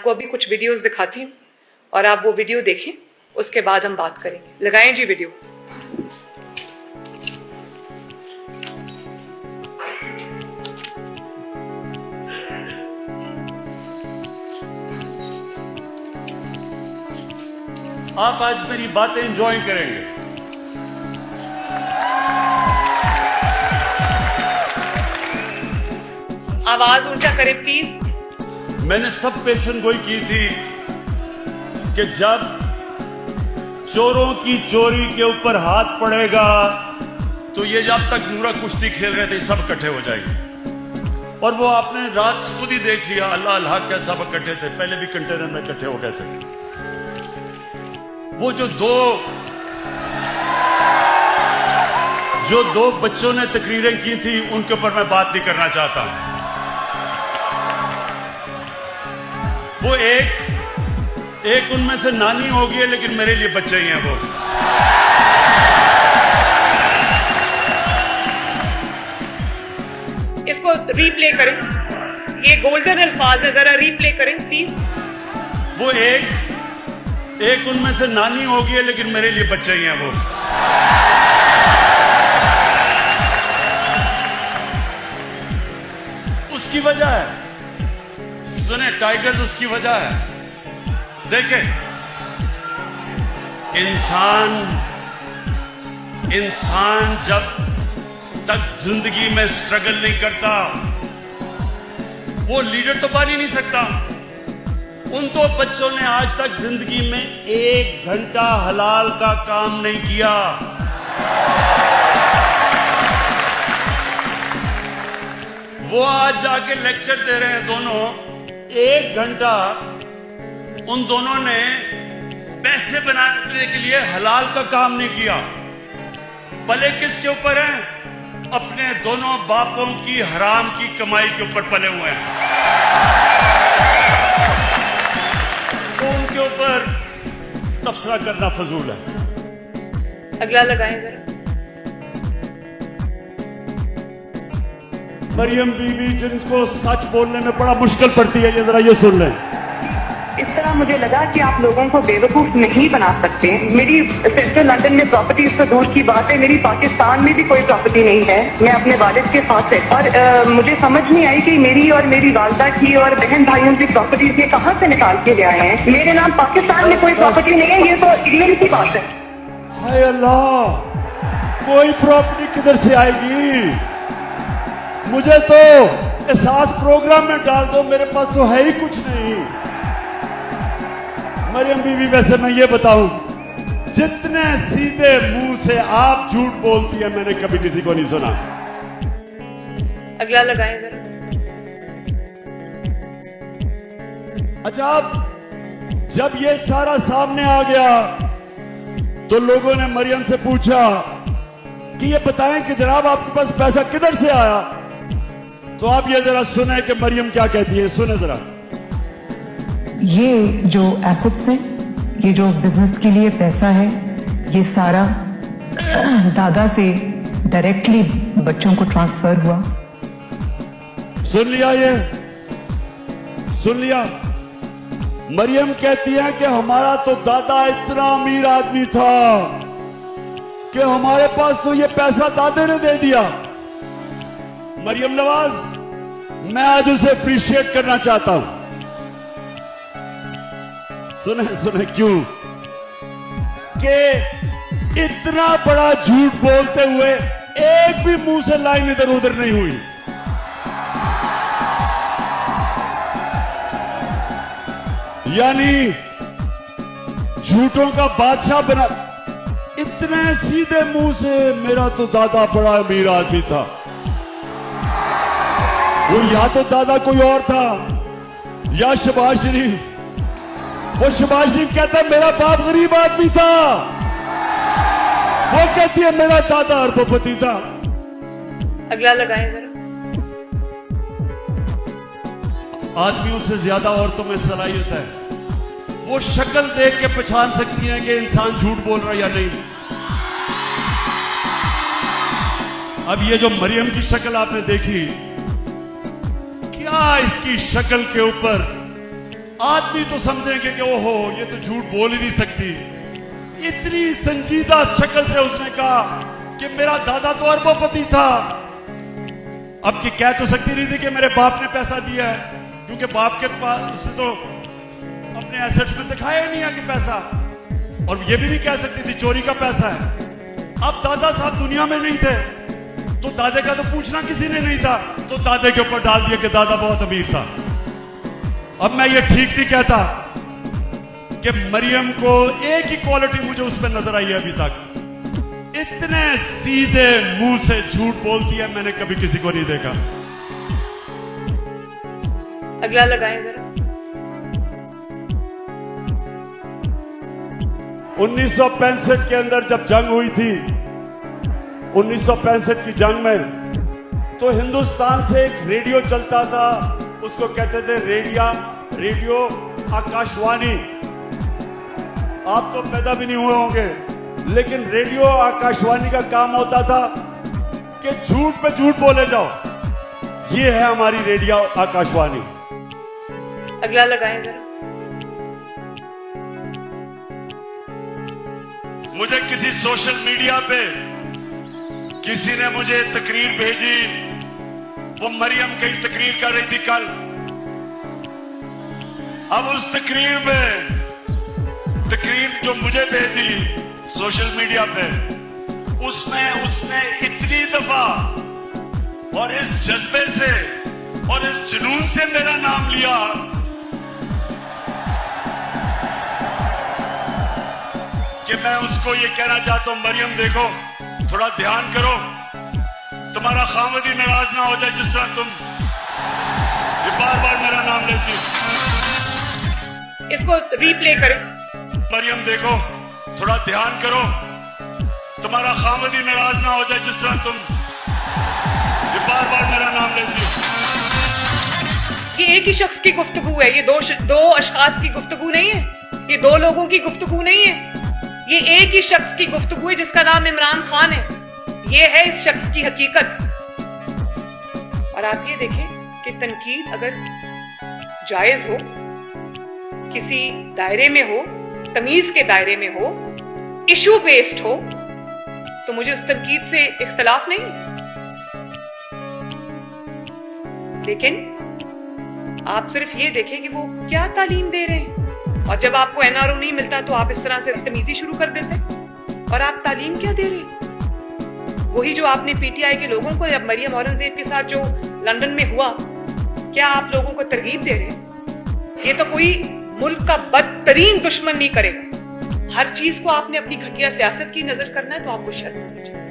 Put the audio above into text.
आपको अभी कुछ वीडियोस दिखाती हूँ और आप वो वीडियो देखें, उसके बाद हम बात करेंगे। लगाएं जी वीडियो। आप आज मेरी बातें एंजॉय करेंगे। आवाज ऊंचा करें प्लीज। मैंने सब पेशन गोई की थी कि जब चोरों की चोरी के ऊपर हाथ पड़ेगा तो ये जब तक नूरा कुश्ती खेल रहे थे सब इकट्ठे हो जाएंगे। और वो आपने रात खुद ही देख लिया, अल्लाह अल्लाह क्या सब इकट्ठे थे। पहले भी कंटेनर में इकट्ठे हो गए थे। वो जो दो बच्चों ने तकरीरें की थी उनके ऊपर मैं बात नहीं करना चाहता। वो एक उनमें से नानी होगी है, लेकिन मेरे लिए बच्चे ही हैं वो। इसको रीप्ले करें, ये गोल्डन अल्फाज है, जरा रीप्ले करें प्लीज। वो एक उनमें से नानी होगी है, लेकिन मेरे लिए बच्चे ही हैं वो। उसकी वजह है, सुने टाइगर, उसकी वजह है। देखें, इंसान जब तक जिंदगी में स्ट्रगल नहीं करता वो लीडर तो बन ही नहीं सकता। उन दो बच्चों ने आज तक जिंदगी में 1 घंटा हलाल का काम नहीं किया। वो आज जाके लेक्चर दे रहे हैं दोनों। 1 घंटा उन दोनों ने पैसे बनाने के लिए हलाल का काम नहीं किया। पले किसके ऊपर हैं? अपने दोनों बापों की हराम की कमाई के ऊपर पले हुए हैं। तो उनके ऊपर तबसरा करना फजूल है। अगला लगाएं जरा। मरियम बीवी जिनको सच बोलने में बड़ा मुश्किल पड़ती है, ये जरा ये सुन लें। इस तरह मुझे लगा कि आप लोगों को बेवकूफ नहीं बना सकते। मेरी सेंट्रल लंदन में प्रॉपर्टीज तो दूर की बात है, मेरी पाकिस्तान में भी कोई प्रॉपर्टी नहीं है। मैं अपने वालिद के साथ है और मुझे समझ नहीं आई कि मेरी और मेरी वालदा की और बहन भाइयों की प्रॉपर्टीज ये कहाँ से निकाल के ले आए हैं। मेरे नाम पाकिस्तान में कोई प्रॉपर्टी नहीं है, ये तो इंग्लैंड की बात है। हाय अल्लाह, कोई प्रॉपर्टी किधर से आएगी? मुझे तो एहसास प्रोग्राम में डाल दो, मेरे पास तो है ही कुछ नहीं। मरियम बीवी, वैसे मैं ये बताऊं, जितने सीधे मुंह से आप झूठ बोलती है मैंने कभी किसी को नहीं सुना। अगला लगाएं जरा। अच्छा, जब ये सारा सामने आ गया तो लोगों ने मरियम से पूछा कि ये बताएं कि जनाब आपके पास पैसा किधर से आया। तो आप ये जरा सुने कि मरियम क्या कहती है, सुने जरा। ये जो एसेट्स हैं, ये जो बिजनेस के लिए पैसा है, ये सारा दादा से डायरेक्टली बच्चों को ट्रांसफर हुआ। सुन लिया, ये सुन लिया। मरियम कहती है कि हमारा तो दादा इतना अमीर आदमी था कि हमारे पास तो ये पैसा दादे ने दे दिया। मरियम नवाज, मैं आज उसे अप्रिशिएट करना चाहता हूं। सुने सुने क्यों? कि इतना बड़ा झूठ बोलते हुए एक भी मुंह से लाइन इधर उधर नहीं हुई। यानी झूठों का बादशाह बना। इतने सीधे मुंह से मेरा तो दादा बड़ा अमीर आदमी था। वो या तो दादा कोई और था या शहबाज शरीफ। वो शहबाज शरीफ कहता है मेरा बाप गरीब आदमी था, वो कहती है मेरा दादा अरबपति था। अगला लगाएं जरा। आदमियों से ज्यादा औरतों में सलाहियत है। वो शक्ल देख के पहचान सकती हैं कि इंसान झूठ बोल रहा है या नहीं। अब ये जो मरियम की शक्ल आपने देखी, क्या इसकी शक्ल के ऊपर आदमी तो समझेंगे कि ओहो ये तो झूठ बोल ही नहीं सकती। इतनी संजीदा शक्ल से उसने कहा कि मेरा दादा तो अरबोपति था। अब की कह तो सकती नहीं थी कि मेरे बाप ने पैसा दिया है, क्योंकि बाप के पास उसने तो अपने एसेट्स में दिखाया ही नहीं है कि पैसा, और ये भी नहीं कह सकती थी चोरी का पैसा है। अब दादा साहब दुनिया में नहीं थे तो दादे का तो पूछना किसी ने नहीं था, तो दादे के ऊपर डाल दिया कि दादा बहुत अमीर था। अब मैं ये ठीक नहीं कहता कि मरियम को एक ही क्वालिटी मुझे उस पर नजर आई है अभी तक, इतने सीधे मुंह से झूठ बोलती है मैंने कभी किसी को नहीं देखा। अगला लगाएं जरा। 1965 के अंदर जब जंग हुई थी, 1965 की जंग में तो हिंदुस्तान से एक रेडियो चलता था, उसको कहते थे रेडियो आकाशवाणी। आप तो पैदा भी नहीं हुए होंगे, लेकिन रेडियो आकाशवाणी का काम होता था कि झूठ पे झूठ बोले जाओ। ये है हमारी रेडियो आकाशवाणी। अगला लगाएं जरा। मुझे किसी सोशल मीडिया पे किसी ने मुझे तकरीर भेजी, वो मरियम की तकरीर कर रही थी कल। अब उस तकरीर जो मुझे भेजी सोशल मीडिया पे, उसमें उसने इतनी दफा और इस जज्बे से और इस जुनून से मेरा नाम लिया कि मैं उसको ये कहना चाहता हूं, मरियम देखो, थोड़ा ध्यान करो, तुम्हारा खामद ही नाराज ना हो जाए जिस तरह तुम ये बार बार मेरा नाम लेती हो। इसको रीप्ले करें। मरियम देखो, थोड़ा ध्यान करो, तुम्हारा खामद ही नाराज ना हो जाए जिस तरह तुम ये बार बार मेरा नाम लेती हो। ये एक ही शख्स की गुफ्तगू है, ये दो अशखास की गुफ्तगू नहीं है, ये दो लोगों की गुफ्तगू नहीं है, ये एक ही शख्स की गुफ्तगू है जिसका नाम इमरान खान है। ये है इस शख्स की हकीकत। और आप ये देखें कि तनकीद अगर जायज हो, किसी दायरे में हो, तमीज के दायरे में हो, इशू बेस्ड हो, तो मुझे उस तनकीद से इख्तलाफ नहीं। लेकिन आप सिर्फ ये देखें कि वो क्या तालीम दे रहे हैं, और जब आपको एनआरओ नहीं मिलता तो आप इस तरह से तमीजी शुरू कर देते हैं। और आप तालीम क्या दे रहे हैं? वही जो आपने पीटीआई के लोगों को, जब मरियम औरंगजेब के साथ जो लंदन में हुआ, क्या आप लोगों को तरगीब दे रहे हैं? ये तो कोई मुल्क का बदतरीन दुश्मन नहीं करेगा। हर चीज को आपने अपनी घटिया सियासत की नजर करना है तो आपको शर्म होनी चाहिए।